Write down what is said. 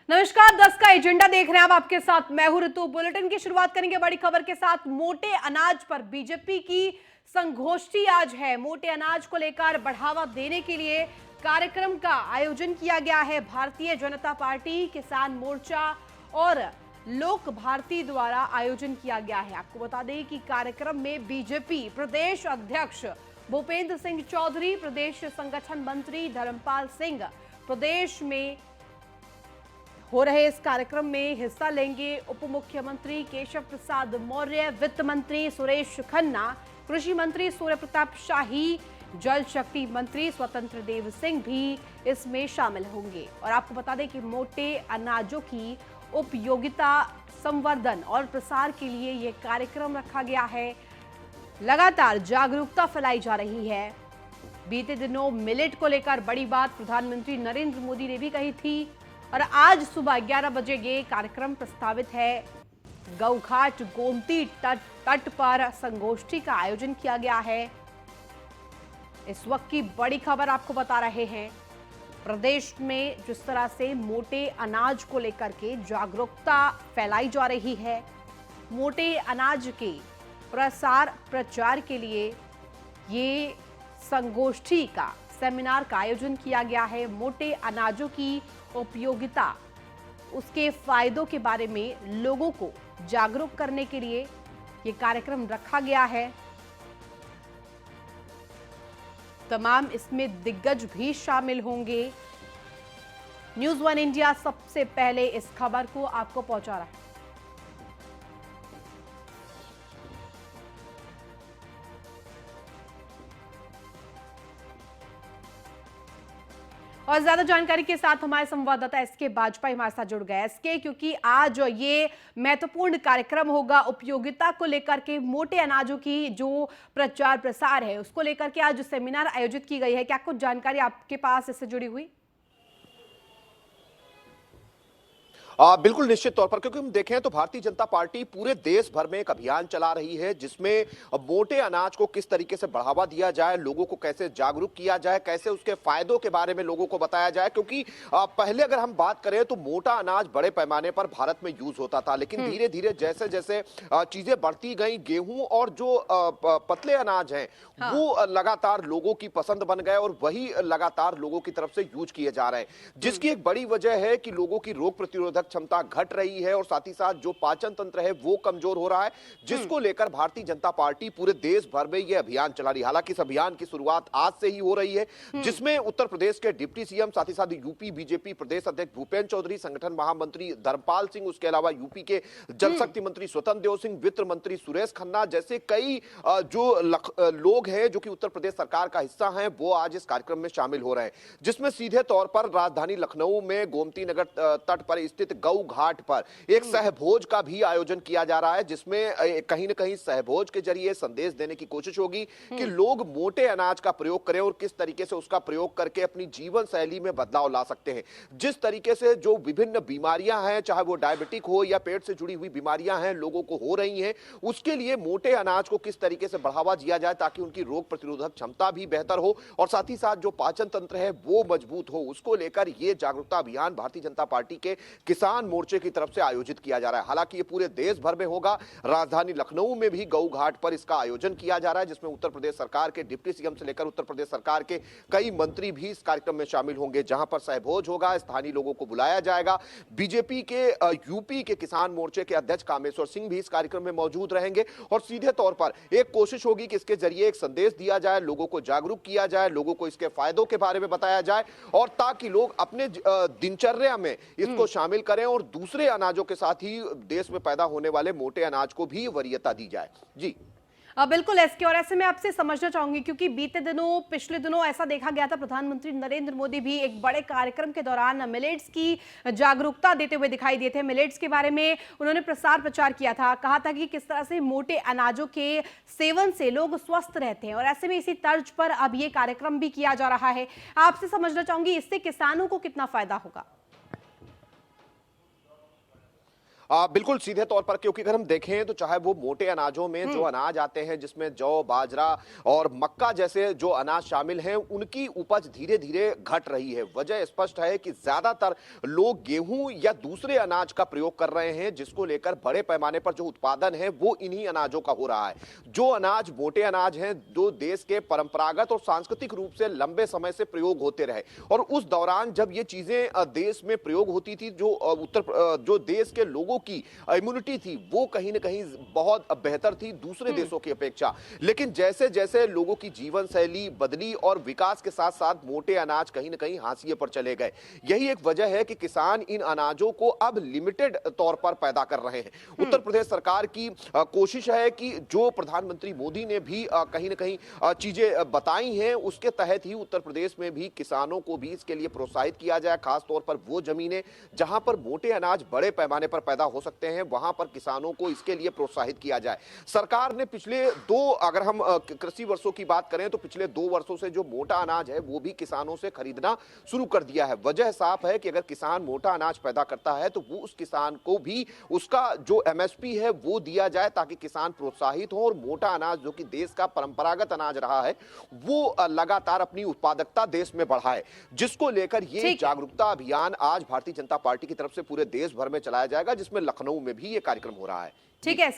नमस्कार, 10 का एजेंडा देख रहे हैं आप, आपके साथ मैं हूं ऋतु। बुलेटिन की शुरुआत करेंगे बड़ी खबर के साथ। मोटे अनाज पर बीजेपी की संगोष्ठी आज है। मोटे अनाज को लेकर बढ़ावा देने के लिए कार्यक्रम का आयोजन किया गया है। भारतीय जनता पार्टी, किसान मोर्चा और लोक भारती द्वारा आयोजन किया गया है। आपको बता दें कि कार्यक्रम में बीजेपी प्रदेश अध्यक्ष भूपेंद्र सिंह चौधरी, प्रदेश संगठन मंत्री धर्मपाल सिंह प्रदेश में हो रहे इस कार्यक्रम में हिस्सा लेंगे। उप मुख्यमंत्री केशव प्रसाद मौर्य, वित्त मंत्री सुरेश खन्ना, कृषि मंत्री सूर्य प्रताप शाही, जल शक्ति मंत्री स्वतंत्र देव सिंह भी इसमें शामिल होंगे। और आपको बता दें कि मोटे अनाजों की उपयोगिता, संवर्धन और प्रसार के लिए यह कार्यक्रम रखा गया है। लगातार जागरूकता फैलाई जा रही है। बीते दिनों मिलेट को लेकर बड़ी बात प्रधानमंत्री नरेंद्र मोदी ने भी कही थी और आज सुबह 11 बजे ये कार्यक्रम प्रस्तावित है। गौघाट गोमती तट पर संगोष्ठी का आयोजन किया गया है। इस वक्त की बड़ी खबर आपको बता रहे हैं। प्रदेश में जिस तरह से मोटे अनाज को लेकर के जागरूकता फैलाई जा रही है, मोटे अनाज के प्रसार प्रचार के लिए ये संगोष्ठी का, सेमिनार का आयोजन किया गया है। मोटे अनाजों की उपयोगिता, उसके फायदों के बारे में लोगों को जागरूक करने के लिए ये कार्यक्रम रखा गया है। तमाम इसमें दिग्गज भी शामिल होंगे। न्यूज़ वन इंडिया सबसे पहले इस खबर को आपको पहुंचा रहा है। और ज्यादा जानकारी के साथ हमारे संवाददाता एसके बाजपाई हमारे साथ जुड़ गए। एसके, क्योंकि आज ये महत्वपूर्ण कार्यक्रम होगा उपयोगिता को लेकर के, मोटे अनाजों की जो प्रचार प्रसार है उसको लेकर के आज सेमिनार आयोजित की गई है। क्या कुछ जानकारी आपके पास इससे जुड़ी हुई? बिल्कुल निश्चित तौर पर, क्योंकि हम देखें तो भारतीय जनता पार्टी पूरे देश भर में एक अभियान चला रही है जिसमें मोटे अनाज को किस तरीके से बढ़ावा दिया जाए, लोगों को कैसे जागरूक किया जाए, कैसे उसके फायदों के बारे में लोगों को बताया जाए। क्योंकि पहले अगर हम बात करें तो मोटा अनाज बड़े पैमाने पर भारत में यूज होता था, लेकिन धीरे धीरे जैसे जैसे चीजें बढ़ती गई, गेहूं और जो पतले अनाज हैं वो लगातार लोगों की पसंद बन गए और वही लगातार लोगों की तरफ से यूज किए जा रहे हैं, जिसकी एक बड़ी वजह है कि लोगों की रोग प्रतिरोधक क्षमता घट रही है और साथ ही साथ जो पाचन तंत्र है वो कमजोर हो रहा है, जिसको लेकर भारतीय जनता पार्टी पूरे देश भर में यह अभियान चला रही है। हालांकि इस अभियान की शुरुआत आज से ही हो रही है, जिसमें उत्तर प्रदेश के डिप्टी सीएम, साथ ही साथ यूपी बीजेपी प्रदेश अध्यक्ष भूपेंद्र चौधरी, संगठन महामंत्री धर्मपाल सिंह, उसके अलावा यूपी के जल शक्ति मंत्री स्वतंत्र देव सिंह, वित्त मंत्री सुरेश खन्ना जैसे कई जो लोग हैं जो कि उत्तर प्रदेश सरकार का हिस्सा हैं, वो आज इस कार्यक्रम में शामिल हो रहे हैं, जिसमें सीधे तौर पर राजधानी लखनऊ में गोमती नगर तट पर स्थित गौ घाट पर एक सहभोज का भी आयोजन किया जा रहा है, जिसमें कहीं ना कहीं सहभोज के जरिए संदेश देने की कोशिश होगी कि लोग मोटे अनाज का प्रयोग करें और किस तरीके से उसका प्रयोग करके अपनी जीवन शैली में बदलाव ला सकते हैं। जिस तरीके से जो विभिन्न बीमारियां हैं, चाहे वो डायबिटिक हो या पेट से जुड़ी हुई बीमारियां हैं, लोगों को हो रही हैं, उसके लिए मोटे अनाज को किस तरीके से बढ़ावा दिया जाए ताकि उनकी रोग प्रतिरोधक क्षमता भी बेहतर हो और साथ ही साथ जो पाचन तंत्र है वो मजबूत हो, उसको लेकर यह जागरूकता अभियान भारतीय जनता पार्टी के किसान मोर्चे की तरफ से आयोजित किया जा रहा है। हालांकि ये पूरे देश भर में होगा। राजधानी लखनऊ में भी गौ घाट पर इसका आयोजन किया जा रहा है, जिसमें उत्तर प्रदेश सरकार के डिप्टी सीएम से लेकर उत्तर प्रदेश सरकार के कई मंत्री भी इस कार्यक्रम में शामिल होंगे, जहां पर सहभोज होगा, स्थानीय लोगों को बुलाया जाएगा। बीजेपी के यूपी के किसान मोर्चे के अध्यक्ष कामेश्वर सिंह भी इस कार्यक्रम में मौजूद रहेंगे और सीधे तौर पर एक कोशिश होगी कि इसके जरिए एक संदेश दिया जाए, लोगों को जागरूक किया जाए, लोगों को इसके फायदों के बारे में बताया जाए और ताकि लोग अपने दिनचर्या में इसको शामिल करें और दूसरे अनाजों के साथ ही देश में पैदा होने वाले मोटे अनाज को भी वरीयता दी जाए। जी बिल्कुल एसके, और ऐसे में आपसे समझना चाहूंगी क्योंकि बीते दिनों, पिछले दिनों ऐसा देखा गया था, प्रधानमंत्री नरेंद्र मोदी भी एक बड़े कार्यक्रम के दौरान मिलेट्स की जागरूकता देते हुए दिखाई दिए थे। मिलेट्स के बारे में उन्होंने प्रसार प्रचार किया था, कहा था कि किस तरह से मोटे अनाजों के सेवन से लोग स्वस्थ रहते हैं और ऐसे में इसी तर्ज पर अब ये कार्यक्रम भी किया जा रहा है। आपसे समझना चाहूंगी इससे किसानों को कितना फायदा होगा? बिल्कुल सीधे तौर पर, क्योंकि अगर हम देखें तो चाहे वो मोटे अनाजों में जो अनाज आते हैं जिसमें जौ, बाजरा और मक्का जैसे जो अनाज शामिल हैं, उनकी उपज धीरे धीरे घट रही है। वजह स्पष्ट है कि ज्यादातर लोग गेहूं या दूसरे अनाज का प्रयोग कर रहे हैं, जिसको लेकर बड़े पैमाने पर जो उत्पादन है वो इन्हीं अनाजों का हो रहा है। जो अनाज मोटे अनाज हैं, जो देश के परंपरागत और सांस्कृतिक रूप से लंबे समय से प्रयोग होते रहे, और उस दौरान जब ये चीजें देश में प्रयोग होती थी, जो देश के लोगों की इम्यूनिटी थी वो कहीं ना कहीं बहुत बेहतर थी दूसरे देशों की अपेक्षा। लेकिन जैसे जैसे लोगों की जीवन शैली बदली और विकास के साथ साथ मोटे अनाज कहीं ना कहीं हाशिए पर चले गए। यही एक वजह है कि किसान इन अनाजों को अब लिमिटेड तौर पर पैदा कर रहे हैं। उत्तर प्रदेश सरकार की कोशिश है कि जो प्रधानमंत्री मोदी ने भी कहीं ना कहीं चीजें बताई हैं, उसके तहत ही उत्तर प्रदेश में भी किसानों को भी इसके लिए प्रोत्साहित किया जाए। खास तौर पर वो जमीनें जहां पर मोटे अनाज बड़े पैमाने पर पैदा हो सकते हैं, वहां पर किसानों को इसके लिए प्रोत्साहित किया जाए। सरकार ने पिछले अगर हम कृषि वर्षों की बात करें तो पिछले 2 वर्षों से जो मोटा अनाज है वो भी किसानों से खरीदना शुरू कर दिया है। वजह साफ है कि अगर किसान मोटा अनाज पैदा करता है तो वो उस किसान को भी उसका जो एमएसपी है वो दिया जाए, ताकि किसान प्रोत्साहित हो और मोटा अनाज जो कि देश का परंपरागत अनाज रहा है वो लगातार अपनी उत्पादकता देश में बढ़ाए। जिसको लेकर ये जागरूकता अभियान आज भारतीय जनता पार्टी की तरफ से पूरे देश भर में चलाया जाएगा, जिसमें लखनऊ में भी ये कार्यक्रम हो रहा है। ठीक है।